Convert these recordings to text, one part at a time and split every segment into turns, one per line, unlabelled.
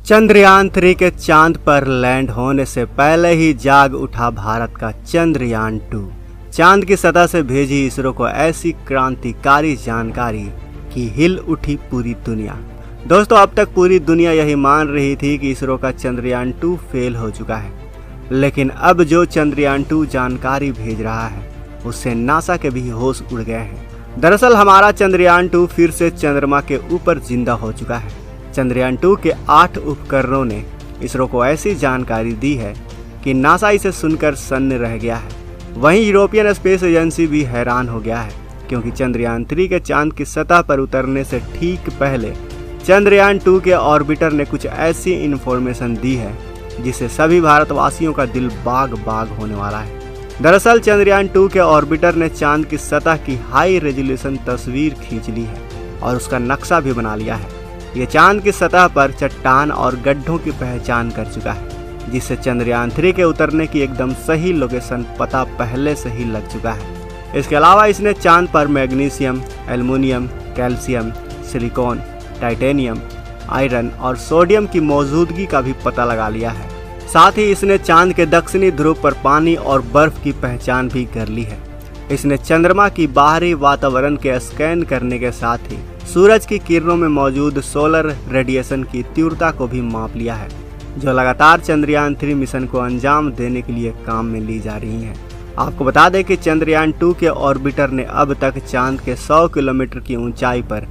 चंद्रयान 3 के चांद पर लैंड होने से पहले ही जाग उठा भारत का चंद्रयान 2। चांद की सतह से भेजी इसरो को ऐसी क्रांतिकारी जानकारी कि हिल उठी पूरी दुनिया। दोस्तों, अब तक पूरी दुनिया यही मान रही थी कि इसरो का चंद्रयान 2 फेल हो चुका है, लेकिन अब जो चंद्रयान 2 जानकारी भेज रहा है उससे नासा के भी होश उड़ गए हैं। दरअसल हमारा चंद्रयान 2 फिर से चंद्रमा के ऊपर जिंदा हो चुका है। चंद्रयान 2 के 8 उपकरणों ने इसरो को ऐसी जानकारी दी है कि नासा इसे सुनकर सन्न रह गया है। वहीं यूरोपियन स्पेस एजेंसी भी हैरान हो गया है, क्योंकि चंद्रयान 3 के चांद की सतह पर उतरने से ठीक पहले चंद्रयान 2 के ऑर्बिटर ने कुछ ऐसी इन्फॉर्मेशन दी है जिससे सभी भारतवासियों का दिल बाग बाग होने वाला है। दरअसल चंद्रयान 2 के ऑर्बिटर ने चांद की सतह की हाई रेजोल्यूशन तस्वीर खींच ली है और उसका नक्शा भी बना लिया है। ये चांद की सतह पर चट्टान और गड्ढों की पहचान कर चुका है, जिससे चंद्रयान 3 के उतरने की एकदम सही लोकेशन पता पहले से ही लग चुका है। इसके अलावा इसने चांद पर magnesium, aluminium, calcium, silicon, titanium, iron और सोडियम की मौजूदगी का भी पता लगा लिया है। साथ ही इसने चांद के दक्षिणी ध्रुव पर पानी और बर्फ की पहचान भी कर ली है। इसने चंद्रमा की बाहरी वातावरण के स्कैन करने के साथ ही सूरज की किरणों में मौजूद सोलर रेडिएशन की तीव्रता को भी माप लिया है, जो लगातार चंद्रयान 3 मिशन को अंजाम देने के लिए काम में ली जा रही है। आपको बता दें कि चंद्रयान 2 के ऑर्बिटर ने अब तक चांद के 100 किलोमीटर की ऊंचाई पर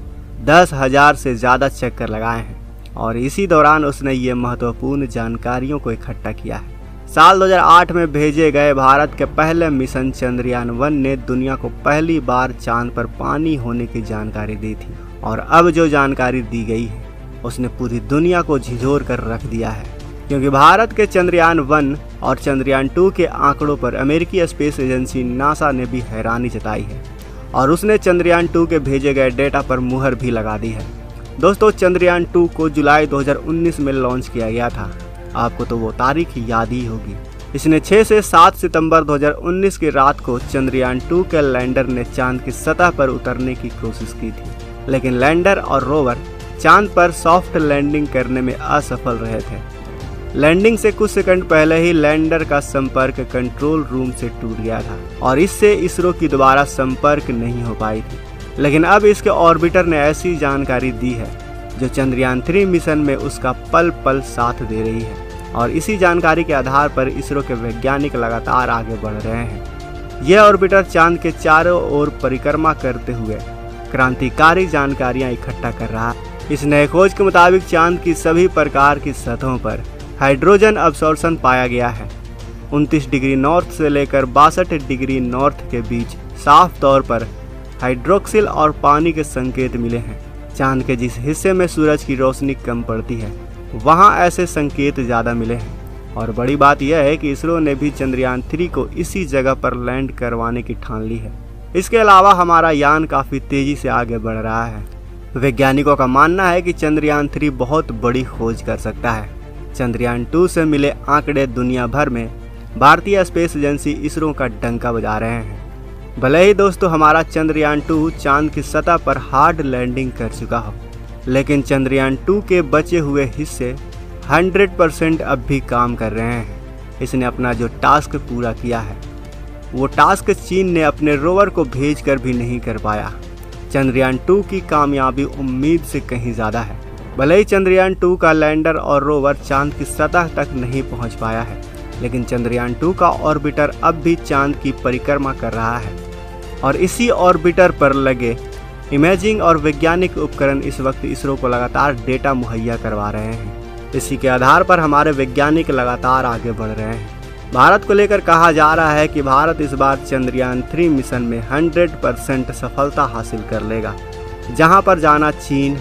10,000 से ज़्यादा चक्कर लगाए हैं और इसी दौरान उसने ये महत्वपूर्ण जानकारियों को इकट्ठा किया है। साल 2008 में भेजे गए भारत के पहले मिशन चंद्रयान 1 ने दुनिया को पहली बार चांद पर पानी होने की जानकारी दी थी, और अब जो जानकारी दी गई है उसने पूरी दुनिया को झिझोर कर रख दिया है, क्योंकि भारत के चंद्रयान 1 और चंद्रयान 2 के आंकड़ों पर अमेरिकी स्पेस एजेंसी नासा ने भी हैरानी जताई है और उसने चंद्रयान 2 के भेजे गए डेटा पर मुहर भी लगा दी है। दोस्तों, चंद्रयान 2 को जुलाई 2019 में लॉन्च किया गया था। आपको तो वो तारीख याद ही होगी। इसने 6 से 7 सितंबर 2019 की रात को चंद्रयान 2 के लैंडर ने चांद की सतह पर उतरने की कोशिश की थी, लेकिन लैंडर और रोवर चांद पर सॉफ्ट लैंडिंग करने में असफल रहे थे। लैंडिंग से कुछ सेकंड पहले ही लैंडर का संपर्क कंट्रोल रूम से टूट गया था और इससे इसरो की दोबारा संपर्क नहीं हो पाई थी। लेकिन अब इसके ऑर्बिटर ने ऐसी जानकारी दी है जो चंद्रयान 3 मिशन में उसका पल पल साथ दे रही है, और इसी जानकारी के आधार पर इसरो के वैज्ञानिक लगातार आगे बढ़ रहे हैं। यह ऑर्बिटर चांद के चारों ओर परिक्रमा करते हुए क्रांतिकारी जानकारियां इकट्ठा कर रहा है। इस नए खोज के मुताबिक चांद की सभी प्रकार की सतहों पर हाइड्रोजन अब्सॉर्प्शन पाया गया है। 29 डिग्री नॉर्थ से लेकर 62 डिग्री नॉर्थ के बीच साफ तौर पर हाइड्रोक्सिल और पानी के संकेत मिले हैं। चांद के जिस हिस्से में सूरज की रोशनी कम पड़ती है वहां ऐसे संकेत ज़्यादा मिले हैं, और बड़ी बात यह है कि इसरो ने भी चंद्रयान 3 को इसी जगह पर लैंड करवाने की ठान ली है। इसके अलावा हमारा यान काफ़ी तेज़ी से आगे बढ़ रहा है। वैज्ञानिकों का मानना है कि चंद्रयान 3 बहुत बड़ी खोज कर सकता है। चंद्रयान 2 से मिले आंकड़े दुनिया भर में भारतीय स्पेस एजेंसी इसरो का डंका बजा रहे हैं। भले ही दोस्तों हमारा चंद्रयान 2 चांद की सतह पर हार्ड लैंडिंग कर चुका हो, लेकिन चंद्रयान 2 के बचे हुए हिस्से 100% अब भी काम कर रहे हैं। इसने अपना जो टास्क पूरा किया है वो टास्क चीन ने अपने रोवर को भेजकर भी नहीं कर पाया। चंद्रयान 2 की कामयाबी उम्मीद से कहीं ज़्यादा है। भले ही चंद्रयान 2 का लैंडर और रोवर चांद की सतह तक नहीं पहुंच पाया है, लेकिन चंद्रयान 2 का ऑर्बिटर अब भी चांद की परिक्रमा कर रहा है, और इसी ऑर्बिटर पर लगे इमेजिंग और वैज्ञानिक उपकरण इस वक्त इसरो को लगातार डेटा मुहैया करवा रहे हैं। इसी के आधार पर हमारे वैज्ञानिक लगातार आगे बढ़ रहे हैं। भारत को लेकर कहा जा रहा है कि भारत इस बार चंद्रयान 3 मिशन में 100% सफलता हासिल कर लेगा। जहां पर जाना चीन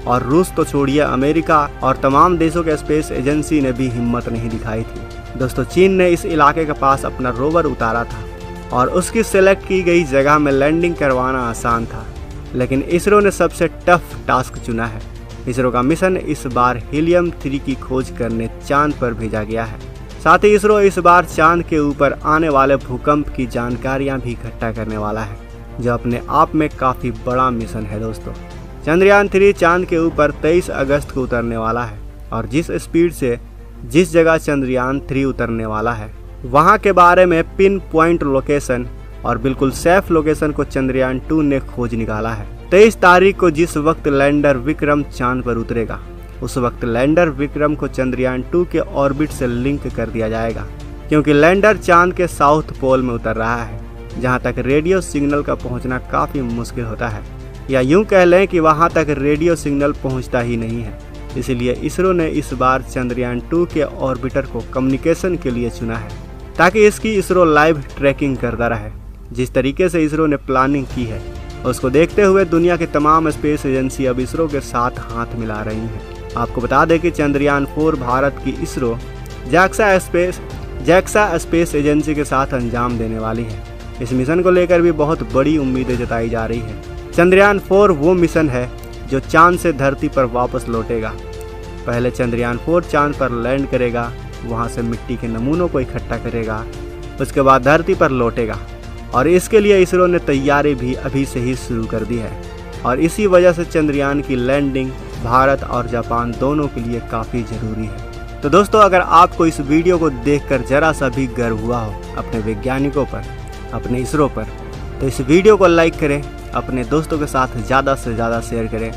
और रूस तो छोड़िए, अमेरिका और तमाम देशों के स्पेस एजेंसी ने भी हिम्मत नहीं दिखाई थी। दोस्तों, चीन ने इस इलाके के पास अपना रोवर उतारा था और उसकी सेलेक्ट की गई जगह में लैंडिंग करवाना आसान था, लेकिन इसरो ने सबसे टफ टास्क चुना है। इसरो का मिशन इस बार हीलियम 3 की खोज करने चांद पर भेजा गया है। साथ ही इसरो इस बार चांद के ऊपर आने वाले भूकंप की जानकारियां भी इकट्ठा करने वाला है, जो अपने आप में काफ़ी बड़ा मिशन है। दोस्तों, चंद्रयान 3 चांद के ऊपर 23 अगस्त को उतरने वाला है और जिस स्पीड से जिस जगह चंद्रयान 3 उतरने वाला है वहां के बारे में पिन पॉइंट लोकेशन और बिल्कुल सेफ लोकेशन को चंद्रयान 2 ने खोज निकाला है। 23 तारीख को जिस वक्त लैंडर विक्रम चांद पर उतरेगा उस वक्त लैंडर विक्रम को चंद्रयान 2 के ऑर्बिट से लिंक कर दिया जाएगा, क्योंकि लैंडर चांद के साउथ पोल में उतर रहा है जहां तक रेडियो सिग्नल का पहुंचना काफ़ी मुश्किल होता है, या यूं कह लें कि वहां तक रेडियो सिग्नल पहुंचता ही नहीं है। इसलिए इसरो ने इस बार चंद्रयान 2 के ऑर्बिटर को कम्युनिकेशन के लिए चुना है ताकि इसकी इसरो लाइव ट्रैकिंग करता रहे। जिस तरीके से इसरो ने प्लानिंग की है उसको देखते हुए दुनिया की तमाम स्पेस एजेंसी अब इसरो के साथ हाथ मिला रही हैं। आपको बता दें कि चंद्रयान 4 भारत की इसरो जैक्सा स्पेस एजेंसी के साथ अंजाम देने वाली है। इस मिशन को लेकर भी बहुत बड़ी उम्मीदें जताई जा रही है। चंद्रयान 4 वो मिशन है जो चांद से धरती पर वापस लौटेगा। पहले चंद्रयान 4 चांद पर लैंड करेगा, वहां से मिट्टी के नमूनों को इकट्ठा करेगा, उसके बाद धरती पर लौटेगा और इसके लिए इसरो ने तैयारी भी अभी से ही शुरू कर दी है। और इसी वजह से चंद्रयान की लैंडिंग भारत और जापान दोनों के लिए काफ़ी ज़रूरी है। तो दोस्तों, अगर आपको इस वीडियो को देखकर जरा सा भी गर्व हुआ हो अपने वैज्ञानिकों पर, अपने इसरो पर, तो इस वीडियो को लाइक करें, अपने दोस्तों के साथ ज़्यादा से ज़्यादा शेयर करें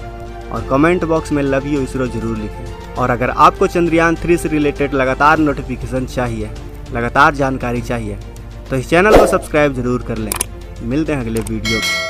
और कमेंट बॉक्स में लव यू इसरो ज़रूर लिखें। और अगर आपको चंद्रयान 3 से रिलेटेड लगातार नोटिफिकेशन चाहिए, लगातार जानकारी चाहिए, तो इस चैनल को सब्सक्राइब जरूर कर लें। मिलते हैं अगले वीडियो में।